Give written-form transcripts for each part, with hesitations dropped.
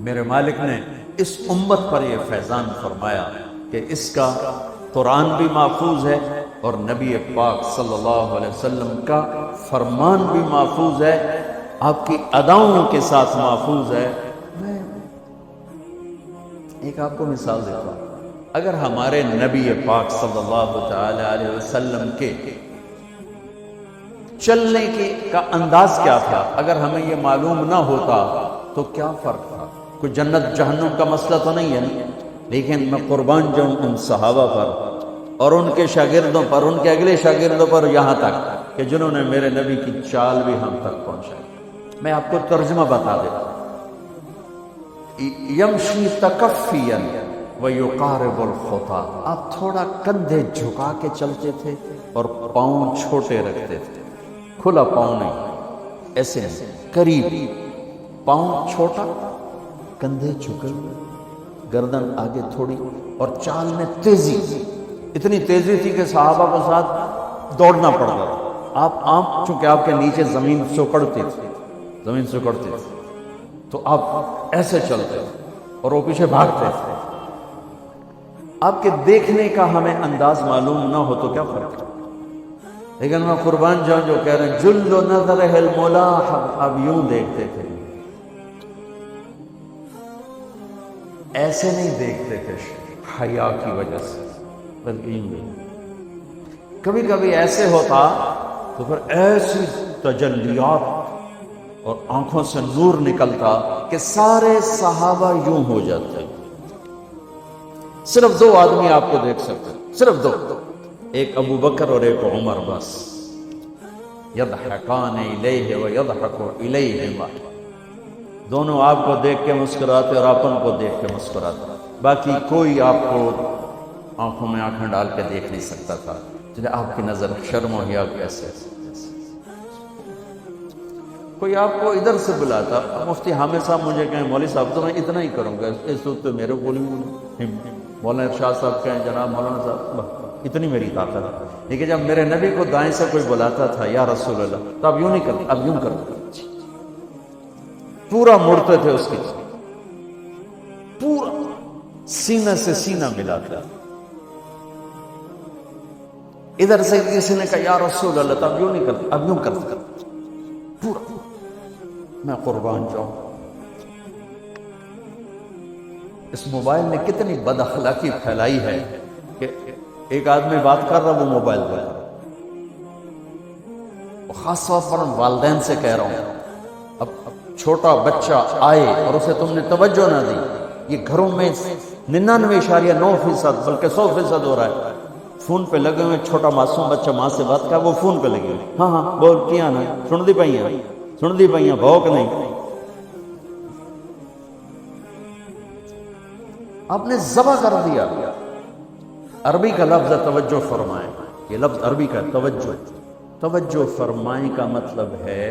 میرے مالک نے اس امت پر یہ فیضان فرمایا کہ اس کا قرآن بھی محفوظ ہے اور نبی پاک صلی اللہ علیہ وسلم کا فرمان بھی محفوظ ہے، آپ کی اداؤں کے ساتھ محفوظ ہے۔ میں ایک آپ کو مثال دیتا ہوں، اگر ہمارے نبی پاک صلی اللہ تعالی علیہ وسلم کے چلنے کا انداز کیا تھا، اگر ہمیں یہ معلوم نہ ہوتا تو کیا فرق تھا؟ کوئی جنت جہنم کا مسئلہ تو نہیں ہے نا، لیکن میں قربان جاؤں ان صحابہ پر اور ان کے شاگردوں پر، ان کے اگلے شاگردوں پر، یہاں تک کہ جنہوں نے میرے نبی کی چال بھی ہم تک پہنچائی۔ میں آپ کو ترجمہ بتا دیتا ہوں، یمشی تکفیا ویقارب الخطا، آپ تھوڑا کندھے جھکا کے چلتے تھے اور پاؤں چھوٹے رکھتے تھے، کھلا پاؤں نہیں، ایسے قریب، پاؤں چھوٹا، کندھے جھکے، گردن آگے تھوڑی، اور چال میں تیزی، اتنی تیزی تھی کہ صحابہ کو ساتھ دوڑنا پڑتا تھا۔ آپ چونکہ آپ کے نیچے زمین سکڑتی تھی تو آپ ایسے چلتے اور وہ پیچھے بھاگتے تھے۔ آپ کے دیکھنے کا ہمیں انداز معلوم نہ ہو تو کیا فرق ہے؟ لیکن میں قربان جاؤں جو کہہ رہے ہیں جل نظرہ الملاح، اب یوں دیکھتے تھے، ایسے نہیں دیکھتے تھے حیا کی وجہ سے، بلکہ یوں دیکھتے۔ کبھی کبھی ایسے ہوتا تو پھر ایسی تجلیات اور آنکھوں سے نور نکلتا کہ سارے صحابہ یوں ہو جاتے۔ صرف دو آدمی آپ کو دیکھ سکتے، صرف دو، ایک ابو بکر اور ایک عمر، بس۔ یضحکان الیہ ویضحک الیہما، دونوں آپ کو دیکھ کے مسکراتے اور آپ ان کو دیکھ کے مسکراتے، باقی کوئی آپ کو آنکھوں میں آنکھیں ڈال کے دیکھ نہیں سکتا تھا، چلے آپ کی نظر شرم و حیا کیسے۔ کوئی آپ کو ادھر سے بلاتا، مفتی حامد صاحب مجھے کہیں مولوی صاحب تو میں اتنا ہی کروں گا، اس وقت تو میرے بولی مولانا ارشاد صاحب کہیں جناب مولانا صاحب، اتنی میری طاقت ہے۔ لیکن جب میرے نبی کو دائیں سے کوئی بلاتا تھا یا رسول اللہ، تو اب یوں نہیں کرتے، اب یوں کرتے، پورا مڑتے تھے، اس کی پورا سینہ سے سینہ ملاتا۔ ادھر سے کسی نے کہا یا رسول اللہ، تو اب یوں نہیں کرتے، اب یوں کرتے پورا۔ میں قربان جاؤں، اس موبائل نے کتنی بد اخلاقی پھیلائی ہے کہ ایک آدمی بات کر رہا، وہ موبائل دے رہا۔ خاص طور پر والدین سے کہہ رہا ہوں، اب چھوٹا بچہ آئے اور اسے تم نے توجہ نہ دی، یہ گھروں میں 99.9% بلکہ 100% ہو رہا ہے، فون پہ لگے ہوئے، چھوٹا معصوم بچہ ماں سے بات کر، وہ فون پہ لگے ہوئے، ہاں ہاں بول کیا نا، سن دی پئیاں بھوک نہیں۔ آپ نے ذبح کر دیا۔ عربی کا لفظ ہے توجہ فرمائیں، یہ لفظ عربی کا توجہ فرمائیں کا مطلب ہے،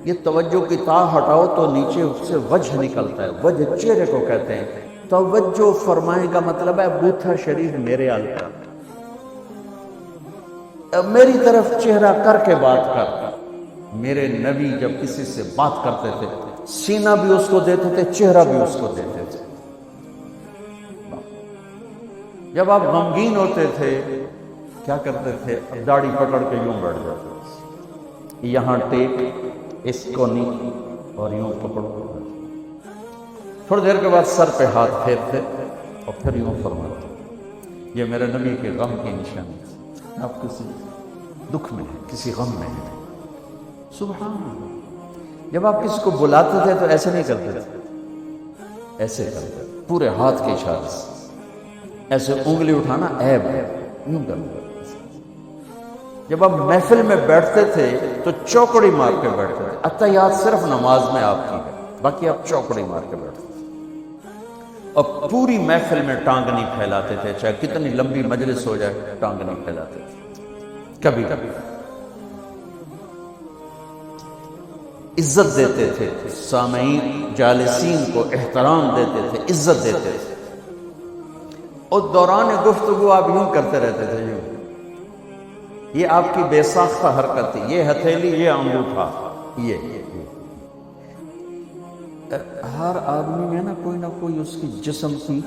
یہ توجہ کی تا ہٹاؤ تو نیچے اس سے وجہ نکلتا ہے، وجہ چہرے کو کہتے ہیں۔ توجہ فرمائیں کا مطلب ہے بوتھا شریف میرے آلتا، میری طرف چہرہ کر کے بات کر۔ میرے نبی جب کسی سے بات کرتے تھے، سینہ بھی اس کو دیتے تھے، چہرہ بھی اس کو دیتے تھے۔ جب آپ غمگین ہوتے تھے کیا کرتے تھے؟ داڑھی پکڑ کے یوں بیٹھ جاتے تھے، یہاں ٹیک، اس کو نہیں، اور یوں پکڑو۔ تھوڑی دیر کے بعد سر پہ ہاتھ پھیرتے اور پھر یوں فرماتے۔ یہ میرے نبی کے غم کی نشانی ہے۔ آپ کسی دکھ میں ہیں، کسی غم میں ہیں، سبحان اللہ۔ جب آپ کسی کو بلاتے تھے تو ایسے نہیں کرتے تھے، ایسے کرتے، پورے ہاتھ کے اشارے سے، ایسے انگلی اٹھانا عیب ہے، یوں کرتے۔ جب آپ محفل میں بیٹھتے تھے تو چوکڑی مار کے بیٹھتے تھے، اتحیات صرف نماز میں آپ کی ہے، باقی آپ چوکڑی مار کے بیٹھتے تھے، اور پوری محفل میں ٹانگ نہیں پھیلاتے تھے، چاہے کتنی لمبی مجلس ہو جائے ٹانگ نہیں پھیلاتے تھے۔ کبھی کبھی عزت دیتے تھے، سامعین جالسین کو احترام دیتے تھے، عزت دیتے تھے، اور دوران گفتگو آپ یوں کرتے رہتے تھے، یوں۔ یہ آپ کی بے ساختہ حرکت تھی، یہ ہتھیلی، یہ انگوٹھا، یہ ہر آدمی میں نا کوئی اس کی جسم کی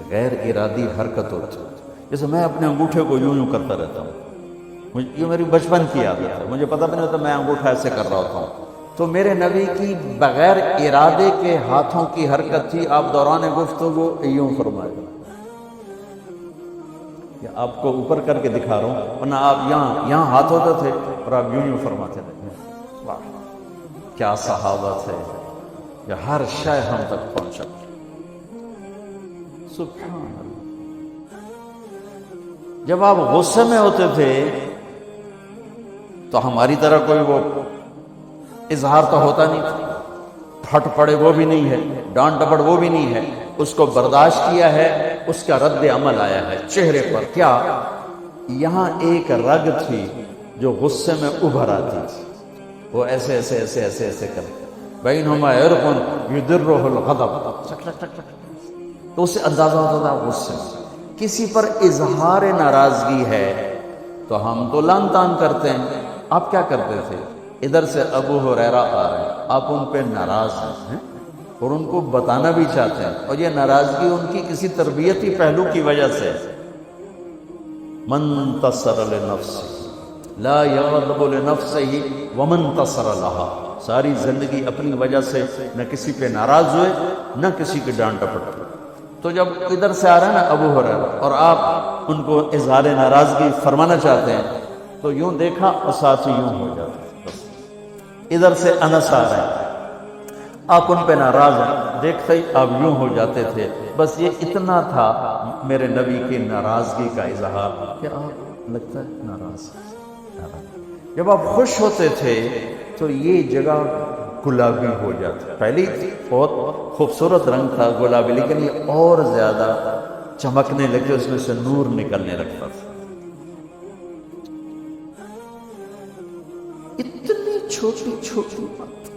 غیر ارادی حرکت ہوتی ہے. جیسے میں اپنے انگوٹھے کو یوں کرتا رہتا ہوں، یہ میری بچپن کی عادت ہے، مجھے پتہ بھی نہیں ہوتا میں انگوٹھا ایسے کر رہا ہوتا ہوں. تو میرے نبی کی بغیر ارادے کے ہاتھوں کی حرکت تھی. آپ دوران گفتگو یوں فرمائے، کہ آپ کو اوپر کر کے دکھا رہا ہوں، ورنہ آپ یہاں ہاتھ ہوتے تھے اور آپ یوں فرماتے رہے. واہ کیا صحابت ہے، کہ ہر شے ہم تک پہنچا. سبحان اللہ. جب آپ غصے میں ہوتے تھے تو ہماری طرح کوئی وہ اظہار تو ہوتا نہیں تھا، پھٹ پڑے وہ بھی نہیں ہے، ڈانٹ ڈپٹ وہ بھی نہیں ہے. اس کو برداشت کیا ہے، اس کا رد عمل آیا ہے چہرے پر. کیا یہاں ایک رگ تھی جو غصے میں ابھر آتی تھی، وہ ایسے ایسے ایسے ایسے ایسے کرتے بینہما عرق یدرہ الغضب، تو اسے اندازہ ہوتا تھا غصے میں. کسی پر اظہار ناراضگی ہے تو ہم تو لان تان کرتے ہیں. آپ کیا کرتے تھے؟ ادھر سے ابو ہریرہ آ رہے ہیں، آپ ان پہ ناراض ہیں اور ان کو بتانا بھی چاہتے ہیں، اور یہ ناراضگی ان کی کسی تربیتی پہلو کی وجہ سے. من انتصر لنفسه لا یغضب لنفسه ومن انتصر لها. ساری زندگی اپنی وجہ سے نہ کسی پہ ناراض ہوئے نہ کسی کے ڈانٹ ڈپٹ. تو جب ادھر سے آ رہا ہے نا ابو ہریرہ اور آپ ان کو اظہار ناراضگی فرمانا چاہتے ہیں تو یوں دیکھا اور ساتھ ہی یوں ہو جاتا ہے. بس ادھر سے انس آ رہے ہیں، آپ ان پہ ناراض ہیں، دیکھتے ہی آپ یوں ہو جاتے تھے. بس یہ اتنا تھا میرے نبی کی ناراضگی کا اظہار کہ آپ لگتا ہے ناراض. جب آپ خوش ہوتے تھے تو یہ جگہ گلابی ہو جاتی. پہلی بہت خوبصورت رنگ تھا گلابی، لیکن یہ اور زیادہ چمکنے لگے، اس میں سے نور نکلنے لگتا تھا. اتنی چھوٹی چھوٹی بات،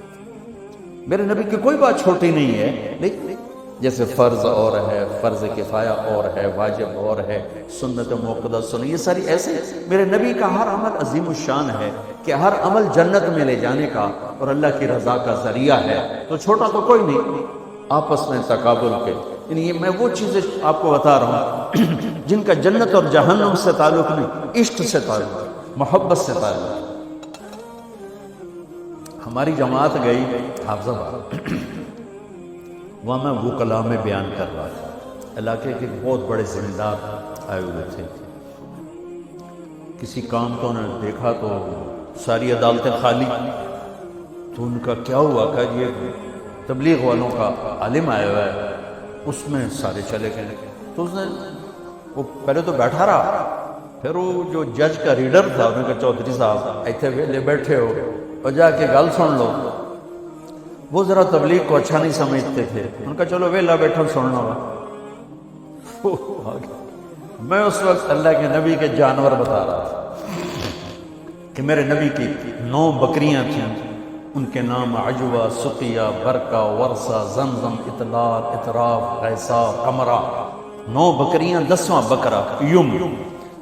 میرے نبی کی کوئی بات چھوٹی نہیں ہے. لیکن جیسے فرض اور ہے، فرض کفایہ اور ہے، واجب اور ہے، سنت موقدہ سنت، یہ ساری ایسے. میرے نبی کا ہر عمل عظیم الشان ہے کہ ہر عمل جنت میں لے جانے کا اور اللہ کی رضا کا ذریعہ ہے. تو چھوٹا تو کوئی نہیں، آپس میں تقابل کے. یعنی یہ میں وہ چیزیں آپ کو بتا رہا ہوں جن کا جنت اور جہنم سے تعلق نہیں، عشق سے تعلق، محبت سے تعلق. ہماری جماعت گئی حافظ آباد، وہاں میں وہ کلام میں بیان کر رہا تھا. علاقے کے بہت بڑے ذمہ دار آئے ہوئے تھے. کسی کام تو انہوں نے دیکھا تو ساری عدالتیں خالی. تو ان کا کیا ہوا کہ یہ تبلیغ والوں کا عالم آیا ہوا ہے، اس میں سارے چلے گئے. تو اس نے وہ پہلے تو بیٹھا رہا، پھر وہ جو جج کا ریڈر تھا انہوں نے کہا چودھری صاحب ایتھے ویلے بیٹھے ہو اور جا کے گل سن لو. وہ ذرا تبلیغ کو اچھا نہیں سمجھتے تھے. ان کا چلو ویلا بیٹھو سننا ہوا. میں اس وقت اللہ کے نبی کے جانور بتا رہا تھا کہ میرے نبی کی 9 بکریاں تھیں، ان کے نام عجوہ، سقیہ، برکہ، ورثہ، زمزم، اطلال، اطراف، غیثا، قمرہ. 9 بکریاں، 10واں بکرا یم،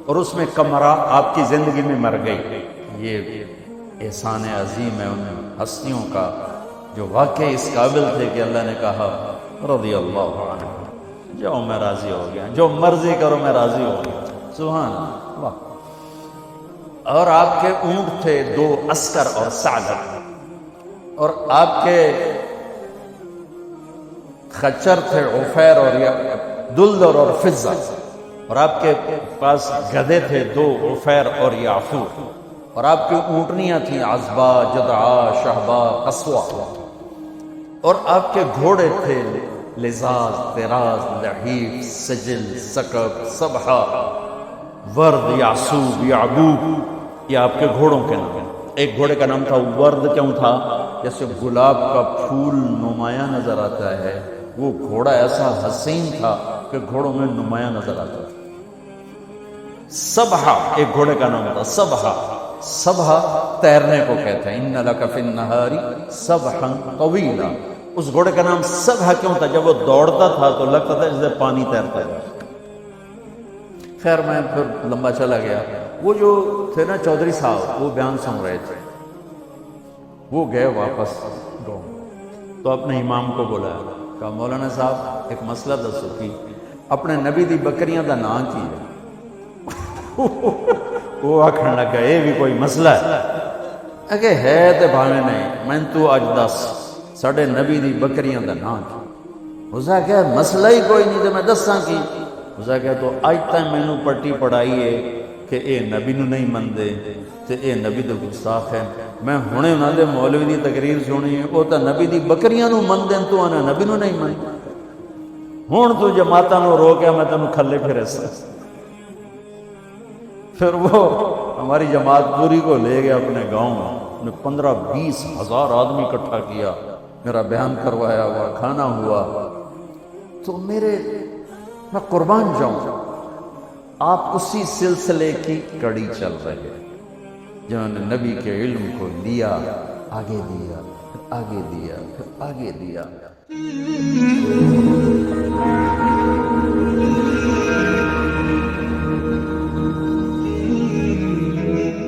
اور اس میں قمرہ آپ کی زندگی میں مر گئی. یہ احسان عظیم ہے ان ہستیوں کا جو واقعی اس قابل تھے کہ اللہ نے کہا رضی اللہ عنہ، جاؤ میں راضی ہو گیا، جو مرضی کرو میں راضی ہو گیا. سبحان اللہ. اور آپ کے اونٹ تھے 2 عسکر اور ثعلب، اور آپ کے خچر تھے عفیر اور دلدر اور فضہ، اور آپ کے پاس گدھے تھے 2 عفیر اور یعفور، اور آپ کی اونٹنیاں تھیں عذبا، جدعا، شہبا، قصوہ، اور آپ کے گھوڑے تھے لزاز، طراز، لحیف، سجل، سکب، صبحہ، ورد، یعصوب، یعبوب. یہ آپ کے گھوڑوں کے نام. ایک گھوڑے کا نام تھا ورد. کیوں تھا؟ جیسے گلاب کا پھول نمایاں نظر آتا ہے، وہ گھوڑا ایسا حسین تھا کہ گھوڑوں میں نمایاں نظر آتا تھا. صبحہ ایک گھوڑے کا نام تھا صبحہ. صبحہ تیرنے کو کہتے ہیں، ان لک فی النہار صبحا طویلا. اس گھوڑے کا نام صبحہ کیوں تھا؟ جب وہ دوڑتا تھا تو لگتا تھا جیسے پانی تیرتا ہے. خیر میں پھر لمبا چلا گیا. وہ جو تھے نا چودھری صاحب، وہ بیان سن رہے تھے، وہ گئے واپس گاؤں. تو اپنے امام کو بلایا، کہا مولانا صاحب ایک مسئلہ دسو کی اپنے نبی دی بکریاں دا نام کی ہے؟ وہ آکھن لگا یہ بھی کوئی مسئلہ ہے کہ ہے تے بھاویں نہیں، میں تو اج دس ساڈے نبی دی بکریاں دا نام کی؟ اسا کہا مسئلہ ہی کوئی نہیں تے میں دساں کی؟ اسا کہا تو اج تک مینوں پٹی پڑھائی ہے کہ اے نبی نو نہیں مندے تے اے نبی دے گستاخ ہے، میں ہنے انہاں دے مولوی دی تقریر سنی ہے وہ تا نبی دی بکریاں نو مندے تو انا نبی نو نہیں مندے، ہن تو جماعتاں نو روکیا میں تینوں کھلے پھرے سا۔ پھر وہ ہماری جماعت پوری کو لے گیا اپنے گاؤں میں، 15-20 ہزار آدمی اکٹھا کیا، میرا بیان کروایا ہوا، کھانا ہوا، تو میں قربان جاؤں آپ اسی سلسلے کی کڑی چل رہے ہیں، جنہوں نے نبی کے علم کو لیا، آگے دیا، پھر آگے دیا، پھر آگے دیا۔